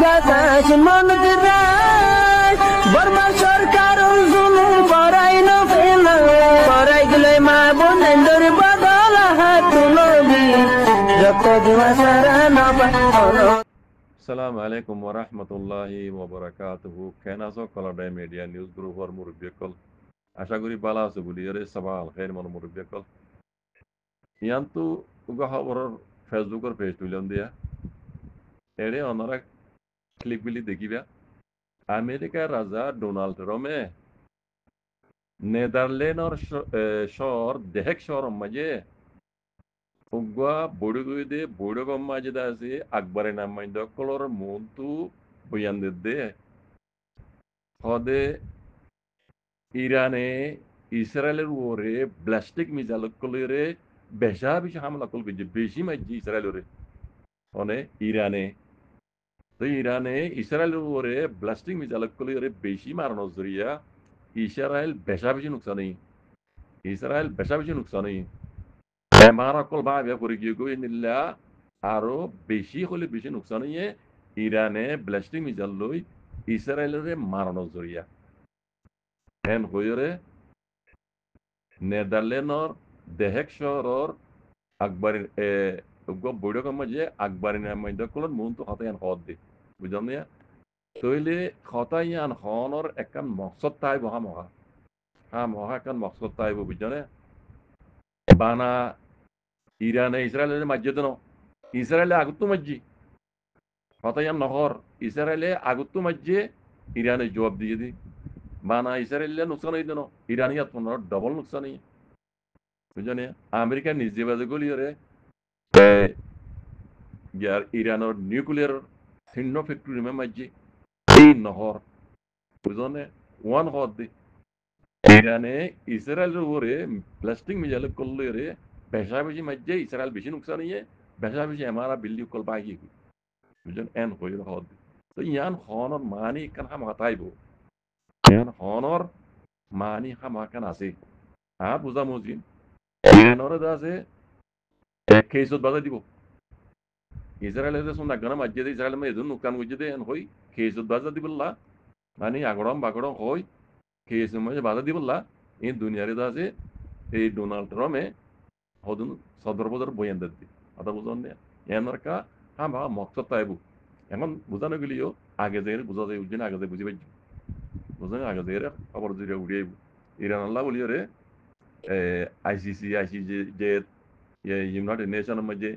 বাতাস মনত রায় বর্মা সরকার জুলুম করাই না ফেলা করাই গেলে মা বোনেদের বদল হাত তুলবি যত দিবা সারা না পালো। Assalamu alaikum wa rahmatullahi wa barakatuhu. Kenazo Kaladay Media News Group or Murubikol. Ashaguri Bala Subulire Sabal, Herman Murubikol. Yantu Ugaha or Facebook or page to Lundia. Ere honora click Billy the Giva. America Raza Donald Rome. Netherland or shore, the heck shore on Maje. Ugwa Bodugude, Bodogom Majidasi, Akbar and Amanda Color Muntu, Boyande. Hode ইরানে ইসরায়েলের উপরে ballistic missile কলরে বেশা বেশি হামলা করবে যে বেশি মাইজি ইসরায়েলের মানে ইরানে তো ইরানে ইসরায়েলের উপরে ব্লাস্টিক মিসাইল কলরে বেশি মারানোর জরিয়া ইসরায়েল বেশা বেশি নুকসানি ইসরায়েল বেশা বেশি নুকসানি এমার অকল ভাবে করে গিয়ে গই নিলা আরো বেশি হলে বেশি নুকসানি ইরানে ব্লাস্টিক মিসাইল লই ইসরায়েলের মারানোর জরিয়া হেন হইরে নেদারল্যান্ডর দেহেক শহরর আকবরের বৈঠক মাঝে আকবরের মধ্যে কলন মন তো হতায়ান হদ দি বুঝলাম না তইলে হতায়ান হনর একান মকসদ তাইব মহা একান মকসদ তাইব বুঝলে বানা ইরানে ইসরায়েলের মাঝে দেন ইসরায়েলে আগুত্তু মাঝি হতায়ান নহর ইসরায়েলে আগুত্তু মাঝে ইরানে জবাব দিয়ে দি বানা ইসরায়েলে নুকসান হয়ে দেন ইরানিয়াত ডবল নুকসান হয়ে বুঝলে আমেরিকা নিজে বাজে গলিয়রে ইয়ার ইরানের নিউক্লিয়ার শূন্য ফ্যাক্টরি মাঝে এই নহর বুঝলে ওয়ান হর দি ইরানে ইসরায়েলের উপরে প্লাস্টিক মিজাইল করলে রে বেশা বেশি মাঝে ইসরায়েল বেশি নুকসান নিয়ে বেশা বেশি এমারা বিল্লি কল বাগিয়ে বুঝলেন এন হইল হর দি তো ইয়ান হনর মানি কান হাম হাতাইব ইয়ান হনর মানি হাম হাকান আছে আর বুঝা মজিন ইরানের আছে কেসত বাধা দিব ইসরায়েলের সঙ্গে গানা মাঝে ইসরায়েল মে এদুন নুকসান বুঝে দে হই কেসত বাধা দিবল্লা মানে আগড়ম বাগড়ম হই কেস মে বাধা দিবল্লা এই দুনিয়ারে আছে এই ডোনাল্ড ট্রাম্পে হদুন সদর বদর বয়ান দি আদা বুঝন না এনারকা হ্যাঁ মকসদ তাইবু এখন বুঝানো গেলিও আগে যে বুঝা যায় বুঝিনা আগে যে বুঝি পাই বুঝলেন আগে যে খবর জুড়ে উড়িয়ে ইরান আল্লাহ বলিও রে আইসিসি যে ইউনাইটেড নেশনের মধ্যে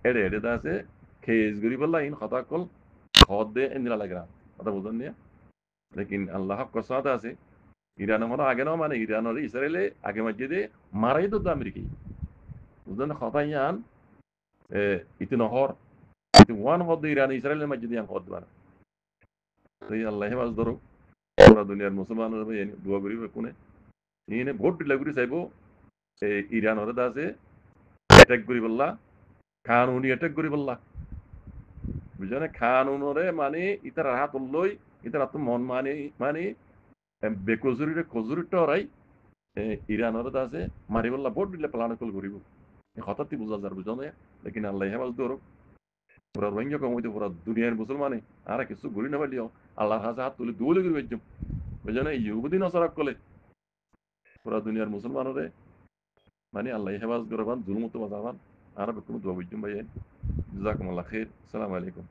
এড়ে এড়ে আছে খেজ গরি বললা ইন কথা কল খদ দে এন্দিরা লাগরা কথা বুঝলেন না লেকিন আল্লাহ কসাত আছে ইরান মানে আগে না মানে ইরানের ইসরায়েলে আগে মধ্যে দে মারাই তো আমেরিকাই বুঝলেন কথা ইয়ান ইতি নহর ইতি ওয়ান হদ ইরান ইসরায়েলের মধ্যে দিয়ে হদ বানা তো আল্লাহ হেফাজ ধরো পুরা দুনিয়ার মুসলমানের দোয়া করি কোনে ইনে ভোট দিলা করি চাইব ইরানের আছে অ্যাটাক করি বললা কানুনি অ্যাটাক করি বললা বুঝলেন কানুনরে মানে ইতার হাত লই ইতার হাত মন মানে মানে বেকজুরিরে কজুরিটা ওরাই ইরানের আছে মারি বললা ভোট দিলে প্লান কল করিব হঠাৎই বোঝা যার বুঝলে লেকিন আল্লাহ হেফাজ ধরো পুরা রোহিঙ্গা কমিতে পুরা দুনিয়ার মুসলমানে আর কিছু ঘুরি না পারলিও আল্লাহর হাতে হাত তুলে দুলে করি বেজম বুঝলেন ইহুদি নসরাক কলে পুরা দুনিয়ার মুসলমানরে মানে আল্লাহ হেফাজ করবান জুলমত বাজাবান আর কোনো দোয়া বুঝুম ভাই জাজাকুমুল্লাহ খাইর আসসালামু আলাইকুম